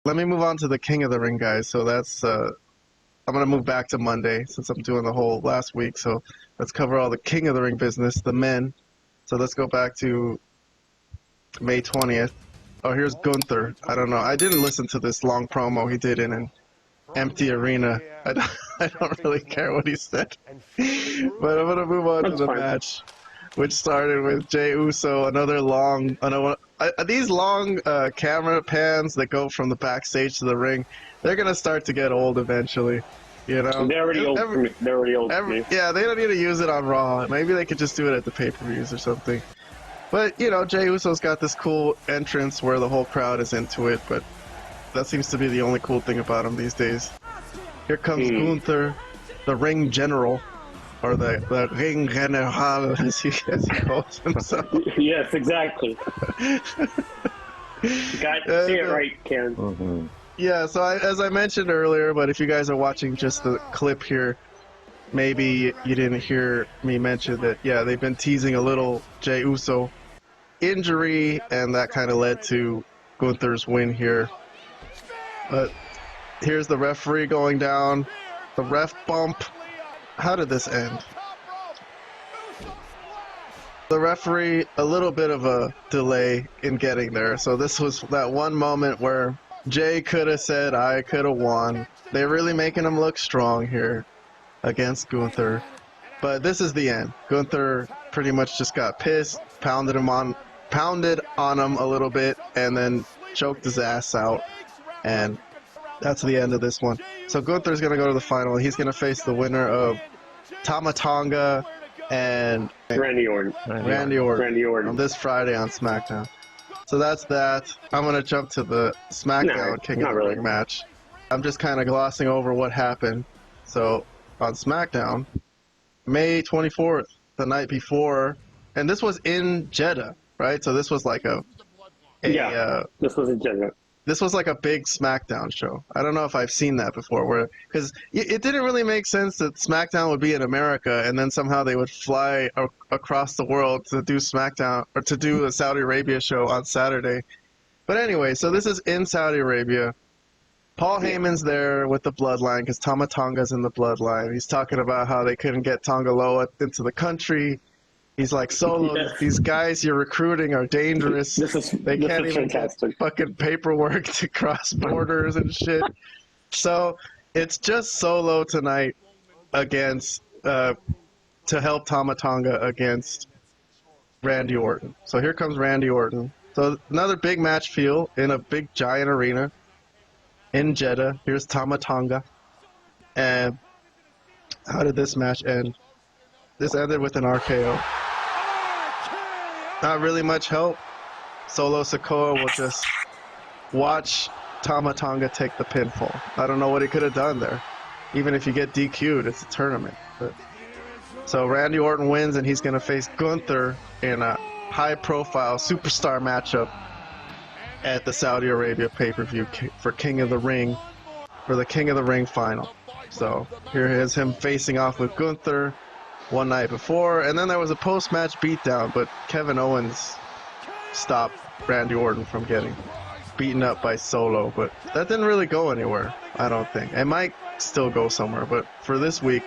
let me move on to the King of the Ring, guys. So that's I'm gonna move back to Monday since I'm doing the whole last week. So let's cover all the King of the Ring business, the men. So let's go back to May 20th. Oh, here's Gunther. I don't know. I didn't listen to this long promo he did in an empty arena. I don't really care what he said. But I'm gonna move on to the match, which started with Jey Uso. Another long, these long camera pans that go from the backstage to the ring, they're gonna start to get old eventually. You know, they're already old for me. They're already old for me. Yeah, they don't need to use it on Raw. Maybe they could just do it at the pay-per-views or something. But you know, Jey Uso's got this cool entrance where the whole crowd is into it. But that seems to be the only cool thing about him these days. Here comes Gunther, the ring general. Or the ring general, as he calls himself. Yes, exactly. You got to say it right, Ken. Mm-hmm. Yeah, so as I mentioned earlier, but if you guys are watching just the clip here, maybe you didn't hear me mention that, yeah, they've been teasing a little Jey Uso injury, and that kind of led to Gunther's win here. But here's the referee going down, the ref bump. How did this end? The referee, a little bit of a delay in getting there. So this was that one moment where Jey could have said, I could have won. They're really making him look strong here against Gunther. But this is the end. Gunther pretty much just got pissed, pounded on him a little bit, and then choked his ass out. And that's the end of this one. So Gunther's going to go to the final. He's going to face the winner of Tama Tonga and Randy Orton. Randy Orton on this Friday on SmackDown. So that's that. I'm going to jump to the SmackDown King of the Ring match. I'm just kind of glossing over what happened. So on SmackDown, May 24th, the night before, and this was in Jeddah, right? So this was like this was in Jeddah. This was like a big SmackDown show. I don't know if I've seen that before, because it didn't really make sense that SmackDown would be in America and then somehow they would fly across the world to do SmackDown or to do a Saudi Arabia show on Saturday. But anyway, so this is in Saudi Arabia. Paul Heyman's there with the Bloodline because Tama Tonga's in the Bloodline. He's talking about how they couldn't get Tonga Loa into the country. He's like, Solo, these guys you're recruiting are dangerous. They can't even get fucking paperwork to cross borders and shit. So it's just Solo tonight against, to help Tama Tonga against Randy Orton. So here comes Randy Orton. So another big match feel in a big giant arena in Jeddah. Here's Tama Tonga. And how did this match end? This ended with an RKO. Not really much help. Solo Sikoa will just watch Tama Tonga take the pinfall. I don't know what he could have done there. Even if you get DQ'd, it's a tournament. So Randy Orton wins, and he's going to face Gunther in a high-profile superstar matchup at the Saudi Arabia pay-per-view for King of the Ring, for the King of the Ring final. So here is him facing off with Gunther one night before, and then there was a post-match beatdown, but Kevin Owens stopped Randy Orton from getting beaten up by Solo, but that didn't really go anywhere, I don't think. It might still go somewhere, but for this week,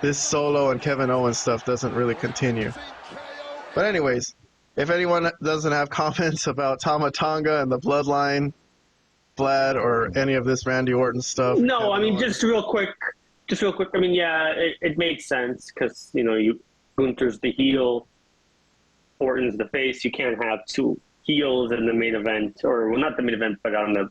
this Solo and Kevin Owens stuff doesn't really continue. But anyways, if anyone doesn't have comments about Tama Tonga and the Bloodline, Vlad, or any of this Randy Orton stuff. No, I mean, just real quick. I mean, yeah, it made sense because, you know, Gunther's the heel, Orton's the face. You can't have two heels in the main event, or, well, not the main event, but on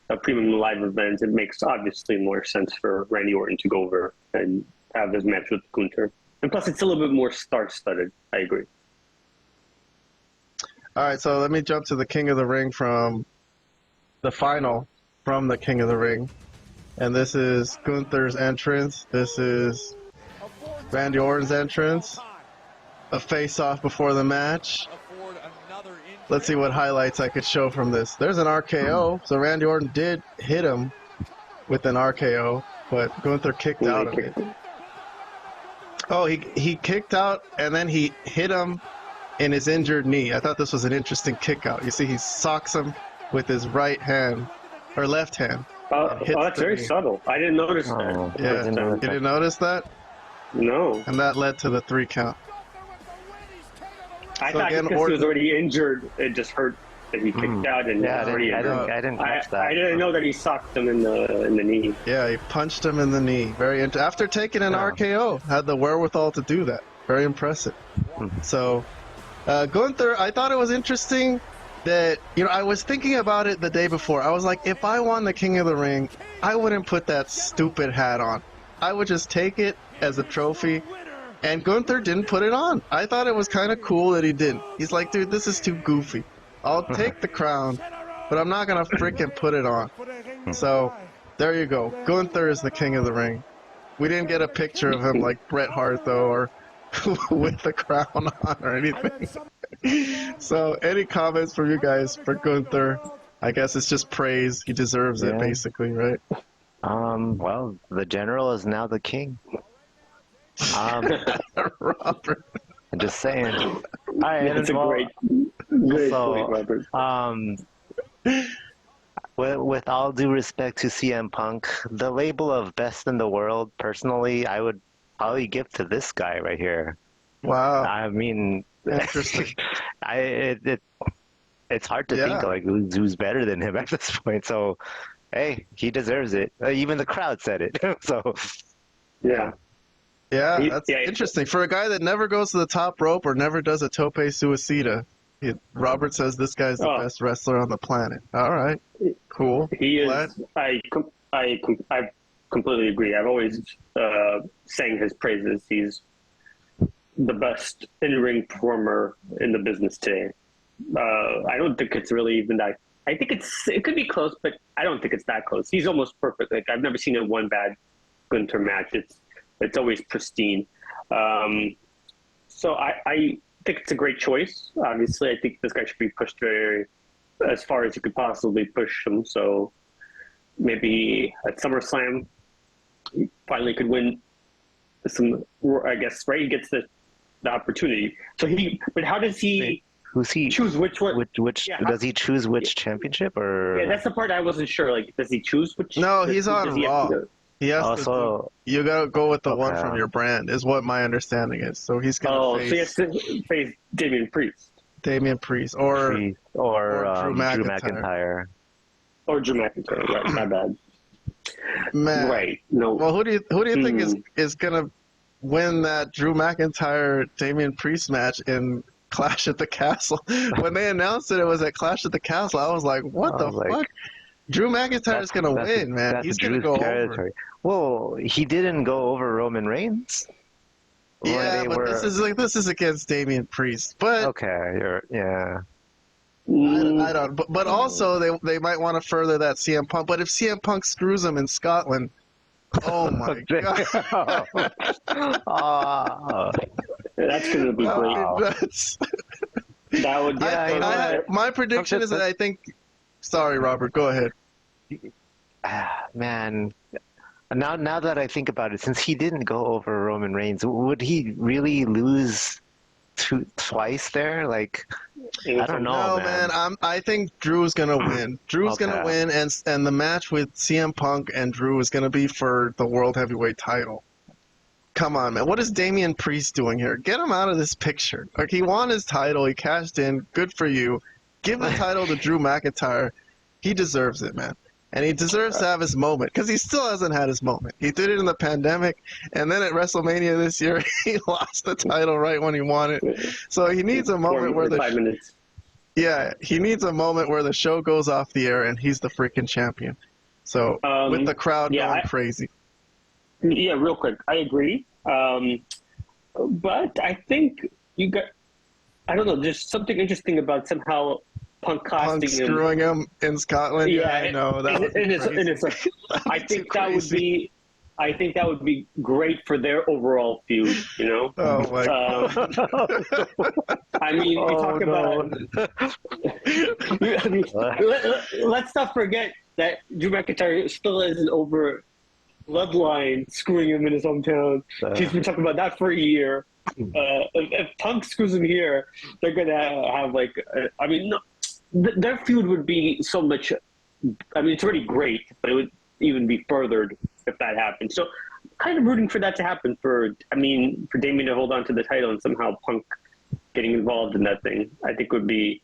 a premium live event. It makes obviously more sense for Randy Orton to go over and have his match with Gunther. And plus, it's a little bit more star-studded. I agree. All right, so let me jump to the King of the Ring from the final from the King of the Ring. And this is Gunther's entrance. This is Randy Orton's entrance. A face-off before the match. Let's see what highlights I could show from this. There's an RKO. So Randy Orton did hit him with an RKO, but Gunther kicked out of it. Oh, he kicked out, and then he hit him in his injured knee. I thought this was an interesting kick out. You see, he socks him with his right hand or left hand. That's very subtle. I didn't notice Oh, that. Yeah, didn't notice you didn't notice that? No. And that led to the 3 count. I So thought again, because he was already injured, it just hurt that he kicked out and Yeah, was already injured. I didn't catch that. I didn't know that he socked him in the knee. Yeah, he punched him in the knee. After taking an RKO, had the wherewithal to do that. Very impressive. So, Gunther, I thought it was interesting that, I was thinking about it the day before. I was like, if I won the King of the Ring, I wouldn't put that stupid hat on. I would just take it as a trophy. And Gunther didn't put it on. I thought it was kind of cool that he didn't. He's like, dude, this is too goofy. I'll take the crown, but I'm not going to freaking put it on. So, there you go. Gunther is the King of the Ring. We didn't get a picture of him like Bret Hart, though, or with the crown on or anything. So, any comments from you guys for Gunther? I guess it's just praise. He deserves it, basically, right? Well, the general is now the king. Robert. I'm just saying. All right, That's a great point, Robert. With all due respect to CM Punk, the label of best in the world, personally, I would probably give to this guy right here. Wow. I mean, interesting. It's hard to think like who's better than him at this point. So, hey, he deserves it. Even the crowd said it. So, yeah. Yeah, that's interesting. For a guy that never goes to the top rope or never does a tope suicida, Robert says this guy's the best wrestler on the planet. All right, cool. He is. I completely agree. I've always sang his praises. He's the best in-ring performer in the business today. I don't think it's really even that. I think it could be close, but I don't think it's that close. He's almost perfect. Like I've never seen one bad Gunther match. It's always pristine. So I think it's a great choice. Obviously, I think this guy should be pushed as far as you could possibly push him. So maybe at SummerSlam, he finally could win some. I guess right. He gets the opportunity. So but how does he? Who's he? Choose which one? Which does he choose which championship or? Yeah, that's the part I wasn't sure. Like, does he choose which? No, he's on Raw. He has to. You gotta go with the one from your brand, is what my understanding is. So he's gonna face. So he has to face Damian Priest. Damian Priest or Drew McIntyre. Or Drew McIntyre. Right, my bad. Man. Right. No. Well, who do you think is gonna win that Drew McIntyre Damian Priest match in Clash at the Castle? When they announced it was at Clash at the Castle, I was like, what the fuck? Drew McIntyre's gonna win, man. He's gonna go over. Well, he didn't go over Roman Reigns. Yeah, but this is against Damian Priest. But okay, I don't. But also they might want to further that CM Punk. But if CM Punk screws him in Scotland, oh my god, that's gonna be great. That would. My prediction is that I think. Sorry, Robert. Go ahead. Man, now that I think about it, since he didn't go over Roman Reigns, would he really lose twice there? Like, I don't know, man. I think Drew's gonna win. Drew's gonna win, and the match with CM Punk and Drew is gonna be for the World Heavyweight title. Come on, man. What is Damian Priest doing here? Get him out of this picture. Like, he won his title. He cashed in. Good for you. Give the title to Drew McIntyre. He deserves it, man. And he deserves to have his moment, because he still hasn't had his moment. He did it in the pandemic, and then at WrestleMania this year, he lost the title right when he won it. So he needs a moment where 5 minutes. Yeah, he needs a moment where the show goes off the air and he's the freaking champion. So with the crowd going crazy. Yeah, real quick, I agree. But I think I don't know, there's something interesting about somehow Punk screwing him in Scotland. Yeah, I know. I think that would be great for their overall feud, you know? Oh my god. I mean, you talk about let's not forget that Drew McIntyre still isn't over Bloodline screwing him in his hometown. He's been talking about that for a year. If Punk screws him here, they're gonna have their feud would be so much. I mean, it's already great, but it would even be furthered if that happened. So, kind of rooting for that to happen. For Damien to hold on to the title and somehow Punk getting involved in that thing, I think would be.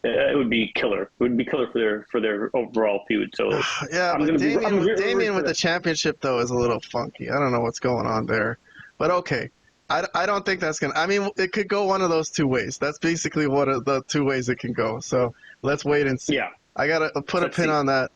It would be killer. It would be killer for their overall feud. So yeah, but Damien with the championship though is a little funky. I don't know what's going on there, but okay. I don't think that's gonna. I mean, it could go one of those two ways. That's basically one of the two ways it can go. So let's wait and see. Yeah, I gotta put a pin on that